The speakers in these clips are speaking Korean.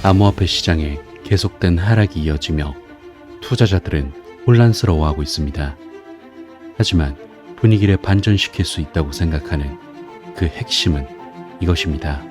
암호화폐 시장에 계속된 하락이 이어지며 투자자들은 혼란스러워하고 있습니다. 하지만 분위기를 반전시킬 수 있다고 생각하는 그 핵심은 이것입니다.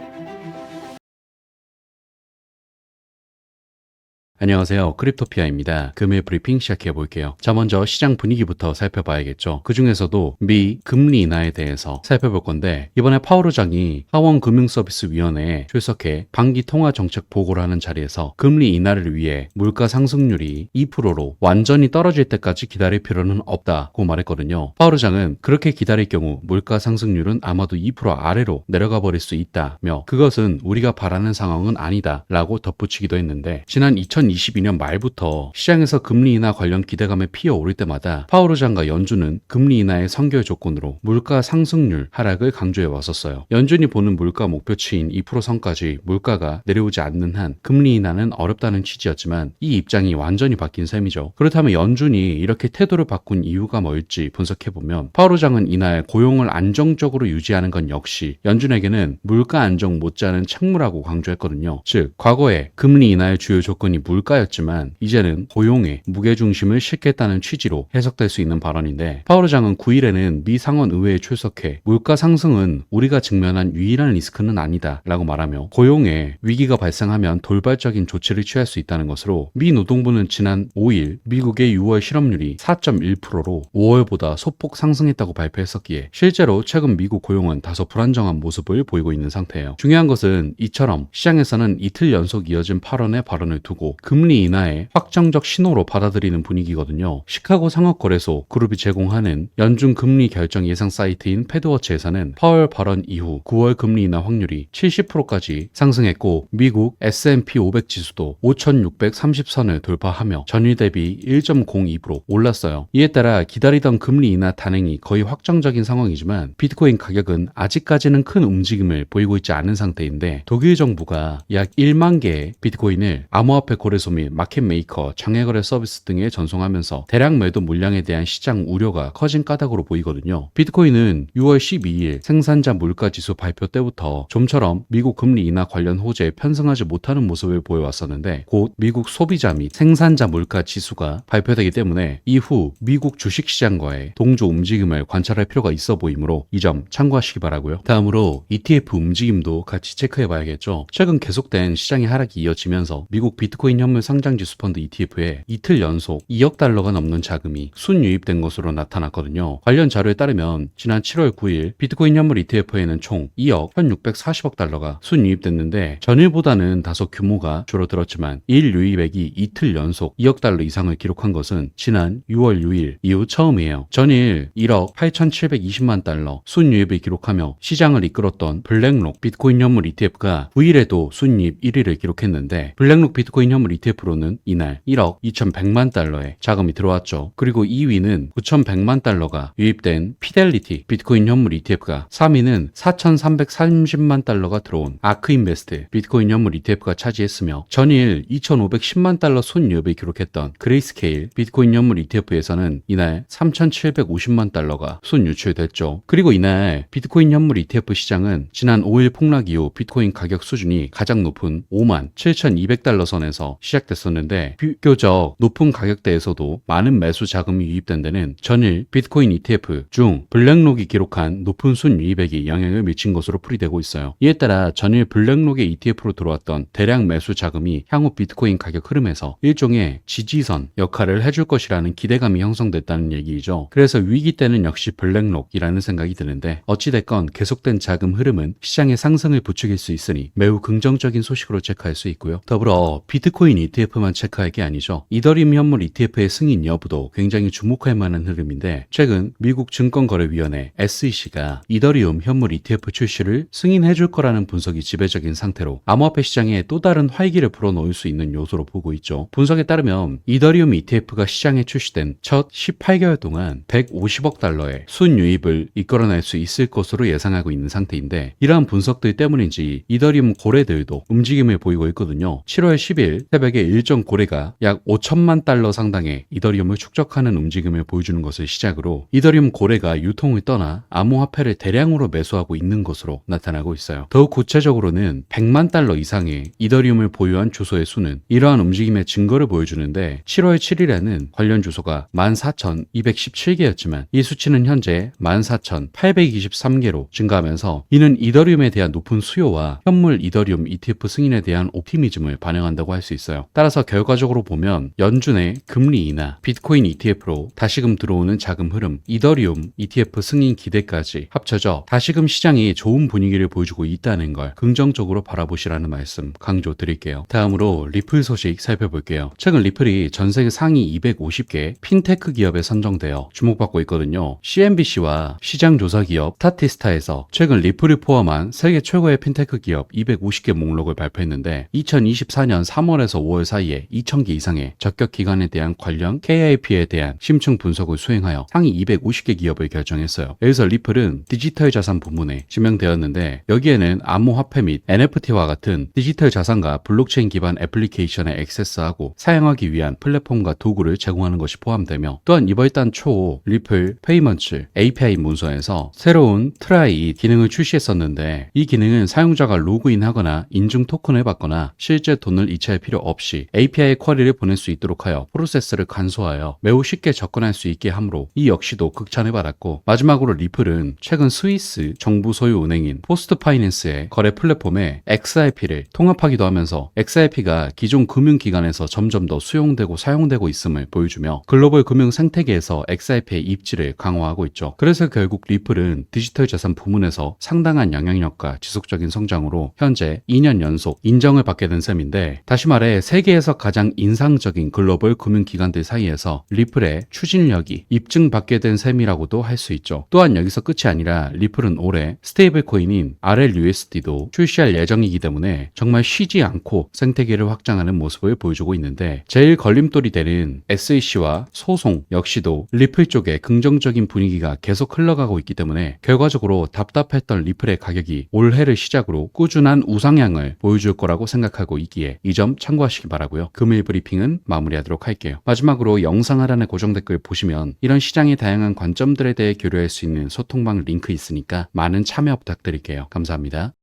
안녕하세요. 크립토피아입니다. 금일 브리핑 시작해 볼게요. 자, 먼저 시장 분위기부터 살펴봐야겠죠. 그 중에서도 미 금리 인하에 대해서 살펴볼 건데, 이번에 파월 의장이 하원금융서비스위원회에 출석해 반기 통화정책 보고를 하는 자리에서 금리 인하를 위해 물가 상승률이 2%로 완전히 떨어질 때까지 기다릴 필요는 없다고 말했거든요. 파월 의장은 그렇게 기다릴 경우 물가 상승률은 아마도 2% 아래로 내려가 버릴 수 있다며, 그것은 우리가 바라는 상황은 아니다 라고 덧붙이기도 했는데, 지난 2022년 말부터 시장에서 금리 인하 관련 기대감에 피어오를 때마다 파월 의장과 연준은 금리 인하의 선결 조건으로 물가 상승률 하락을 강조해 왔었어요. 연준이 보는 물가 목표치인 2% 선까지 물가가 내려오지 않는 한 금리 인하는 어렵다는 취지였지만, 이 입장이 완전히 바뀐 셈이죠. 그렇다면 연준이 이렇게 태도를 바꾼 이유가 뭘지 분석해보면, 파월 의장은 이날 고용을 안정적으로 유지하는 건 역시 연준에게는 물가 안정 못지않은 책무라고 강조했거든요. 즉, 과거에 금리 인하의 주요 조건이 물가였지만 이제는 고용에 무게중심을 싣겠다는 취지로 해석될 수 있는 발언인데, 파월 의장은 9일에는 미 상원 의회에 출석해 물가 상승은 우리가 직면한 유일한 리스크는 아니다 라고 말하며, 고용에 위기가 발생하면 돌발적인 조치를 취할 수 있다는 것으로, 미 노동부는 지난 5일 미국의 6월 실업률이 4.1%로 5월보다 소폭 상승했다고 발표했었기에 실제로 최근 미국 고용은 다소 불안정한 모습을 보이고 있는 상태예요. 중요한 것은 이처럼 시장에서는 이틀 연속 이어진 8원의 발언을 두고 금리 인하의 확정적 신호로 받아들이는 분위기거든요. 시카고 상업거래소 그룹이 제공하는 연준 금리 결정 예상 사이트인 패드워치에서는 파월 발언 이후 9월 금리 인하 확률이 70%까지 상승했고, 미국 S&P 500 지수도 5,630선을 돌파하며 전일 대비 1.02% 올랐어요. 이에 따라 기다리던 금리 인하 단행이 거의 확정적인 상황이지만, 비트코인 가격은 아직까지는 큰 움직임을 보이고 있지 않은 상태인데, 독일 정부가 약 1만 개의 비트코인을 암호화폐 거래소 및 마켓메이커, 장외거래 서비스 등에 전송하면서 대량 매도 물량에 대한 시장 우려가 커진 까닭으로 보이거든요. 비트코인은 6월 12일 생산자 물가지수 발표 때부터 좀처럼 미국 금리 인하 관련 호재에 편승하지 못하는 모습을 보여왔었는데, 곧 미국 소비자 및 생산자 물가 지수가 발표되기 때문에 이후 미국 주식시장과의 동조 움직임을 관찰할 필요가 있어 보이므로 이 점 참고하시기 바라고요. 다음으로 ETF 움직임도 같이 체크해봐야겠죠. 최근 계속된 시장의 하락이 이어지면서 미국 비트코인 현물 상장지수 펀드 ETF에 이틀 연속 2억 달러가 넘는 자금이 순유입된 것으로 나타났거든요. 관련 자료에 따르면 지난 7월 9일 비트코인 현물 ETF에는 총 2억 1640억 달러가 순유입됐는데, 전일보다는 다소 규모가 줄어들었지만 일 유입액이 이틀 연속 2억 달러 이상을 기록한 것은 지난 6월 6일 이후 처음이에요. 전일 1억 8720만 달러 순유입을 기록하며 시장을 이끌었던 블랙록 비트코인 현물 ETF가 9일에도 순유입 1위를 기록했는데, 블랙록 비트코인 현물 ETF로는 이날 1억 2100만 달러의 자금이 들어왔죠. 그리고 2위는 9100만 달러가 유입된 피델리티 비트코인 현물 ETF가, 3위는 4330만 달러가 들어온 아크인베스트 비트코인 현물 ETF가 차지했으며, 전일 2510만 달러 순유입을 기록했던 그레이스케일 비트코인 현물 ETF에서는 이날 3750만 달러가 순유출됐죠. 그리고 이날 비트코인 현물 ETF 시장은 지난 5일 폭락 이후 비트코인 가격 수준이 가장 높은 57,200달러 선에서 시작됐었는데, 비교적 높은 가격대에서도 많은 매수 자금이 유입된 데는 전일 비트코인 ETF 중 블랙록이 기록한 높은 순유입액이 영향을 미친 것으로 풀이되고 있어요. 이에 따라 전일 블랙록의 ETF로 들어왔던 대량 매수 자금이 향후 비트코인 가격 흐름에서 일종의 지지선 역할을 해줄 것이라는 기대감이 형성됐다는 얘기이죠. 그래서 위기 때는 역시 블랙록이라는 생각이 드는데, 어찌됐건 계속된 자금 흐름은 시장의 상승을 부추길 수 있으니 매우 긍정적인 소식으로 체크할 수 있고요. 더불어 비트코인 ETF만 체크할 게 아니죠. 이더리움 현물 ETF의 승인 여부도 굉장히 주목할 만한 흐름인데, 최근 미국 증권거래위원회 SEC가 이더리움 현물 ETF 출시를 승인해 줄 거라는 분석이 지배적인 상태로 암호화폐 시장에 또 다른 활기를 불어넣을 수 있는 요소로 보고 있죠. 분석에 따르면 이더리움 ETF가 시장에 출시된 첫 18개월 동안 150억 달러의 순유입을 이끌어낼 수 있을 것으로 예상하고 있는 상태인데, 이러한 분석들 때문인지 이더리움 고래들도 움직임을 보이고 있거든요. 7월 10일 새벽에 일정 고래가 약 5천만 달러 상당의 이더리움을 축적하는 움직임을 보여주는 것을 시작으로 이더리움 고래가 유통을 떠나 암호화폐를 대량으로 매수하고 있는 것으로 나타나고 있어요. 더욱 구체적으로는 100만 달러 이상의 이더리움을 보유한 주소의 수는 이러한 움직임의 증거를 보여주는데 7월 7일에는 관련 주소가 14,217개였지만 이 수치는 현재 14,823개로 증가하면서 이는 이더리움에 대한 높은 수요와 현물 이더리움 ETF 승인에 대한 옵티미즘을 반영한다고 할 수 있어요. 따라서 결과적으로 보면 연준의 금리 인하, 비트코인 ETF로 다시금 들어오는 자금 흐름, 이더리움 ETF 승인 기대까지 합쳐져 다시금 시장이 좋은 분위기를 보여주고 있다는 걸 긍정적으로 바라보시라는 말씀 강조드릴게요. 다음으로 리플 소식 살펴볼게요. 최근 리플이 전 세계 상위 250개 핀테크 기업에 선정되어 주목받고 있거든요. CNBC와 시장조사 기업 스타티스타에서 최근 리플을 포함한 세계 최고의 핀테크 기업 250개 목록을 발표했는데 2024년 3월에서 5월 사이에 2,000개 이상의 적격 기관에 대한 관련 KIP에 대한 심층 분석을 수행하여 상위 250개 기업을 결정했어요. 여기서 리플은 디지털 자산 부문에 지명되었는데 여기에는 암호화폐 및 NFT와 같은 디지털 자산과 블록체인 기반 애플리케이션에 액세스하고 사용하기 위한 플랫폼과 도구를 제공하는 것이 포함되며 또한 이번 달 초 리플 페이먼츠 API 문서에서 새로운 트라이 기능을 출시했었는데 이 기능은 사용자가 로그인하거나 인증 토큰을 받거나 실제 돈을 이체할 필요 없이 API 쿼리를 보낼 수 있도록 하여 프로세스를 간소하여 매우 쉽게 접근할 수 있게 하므로 이 역시도 극찬을 받았고 마지막으로 리플은 최근 스위스 정부 소유 은행인 포스트 파이낸스의 거래 플랫폼에 XRP를 통합하기도 하면서 XRP가 기존 금융기관에서 점점 더 수용되고 사용되고 있음을 보여주며 글로벌 금융 생태계에서 XRP의 입지를 강화하고 있죠. 그래서 결국 리플은 디지털 자산 부문에서 상당한 영향력과 지속적인 성장으로 현재 2년 연속 인정을 받게 된 셈인데 다시 말해 세계에서 가장 인상적인 글로벌 금융기관들 사이에서 리플의 추진력이 입증받게 된 셈이라고도 할 수 있죠. 또한 여기서 끝이 아니라 리플은 올해 스테이블 코인인 RLUSD도 출시할 예정이기 때문에 정말 쉬지 않고 생태계를 확장하는 모습을 보여주고 있는데 제일 걸림돌이 되는 SEC와 소송 역시도 리플 쪽에 긍정적인 분위기가 계속 흘러가고 있기 때문에 결과적으로 답답했던 리플의 가격이 올해를 시작으로 꾸준한 우상향을 보여줄 거라고 생각하고 있기에 이 점 참고하시기 바라고요. 금일 브리핑은 마무리하도록 할게요. 마지막으로 영상 하단의 고정 댓글 보시면 이런 시장의 다양한 관점들에 대해 교류할 수 있는 소통방 링크 있으니까 많은 참여 부탁드릴게요. 감사합니다.